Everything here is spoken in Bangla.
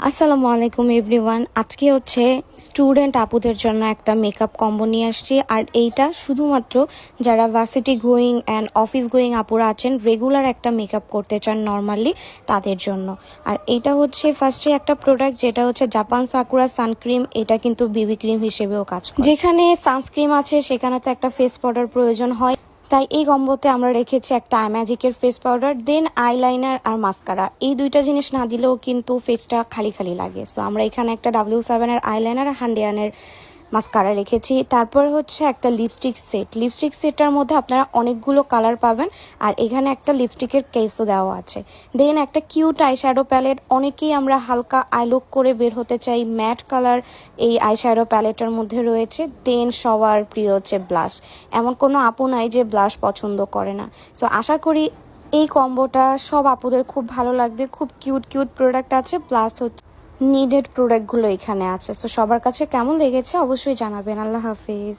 আসসালামু আলাইকুম এভরিওয়ান। আজকে হচ্ছে স্টুডেন্ট আপুদের জন্য একটা মেকআপ কম্বো নিয়ে আসছি। আর এইটা শুধুমাত্র যারা varsity going and office going আপুরা আছেন, রেগুলার একটা মেকআপ করতে চান নর্মালি, তাদের জন্য। আর এটা হচ্ছে ফার্স্টে একটা প্রোডাক্ট যেটা হচ্ছে জাপান সাকুরা সানক্রিম। এটা কিন্তু বিবি ক্রিম হিসেবেও কাজ করে। যেখানে সানস্ক্রিম আছে সেখানে তো একটা ফেস পাউডার প্রয়োজন হয়, তাই এই কম্বোতে আমরা রেখেছি একটা ম্যাজিকের ফেস পাউডার, দেন আইলাইনার আর মাস্কারা। এই দুইটা জিনিস না দিলেও কিন্তু ফেসটা খালি খালি লাগে। সো আমরা এখানে একটা W7 এর আইলাইনার আর হান্ডিয়ানের মাস্কারা রেখেছি। তারপর হচ্ছে একটা লিপস্টিক সেট। লিপস্টিক সেটটার মধ্যে আপনারা অনেকগুলো কালার পাবেন, আর এখানে একটা লিপস্টিকের কেসও দেওয়া আছে। দেন একটা কিউট আইশ্যাডো প্যালেট। অনেকেই আমরা হালকা আইলুক করে বের হতে চাই, ম্যাট কালার এই আইশ্যাডো প্যালেটের মধ্যে রয়েছে। দেন সবার প্রিয় হচ্ছে ব্লাশ। এমন কোনো আপু নাই যে ব্লাশ পছন্দ করে না। সো আশা করি এই কম্বোটা সব আপুদের খুব ভালো লাগবে। খুব কিউট কিউট প্রোডাক্ট আছে, প্লাস হচ্ছে নিডেড প্রোডাক্টগুলো এখানে আছে। সো সবার কাছে কেমন লেগেছে অবশ্যই জানাবেন। আল্লাহ হাফিজ।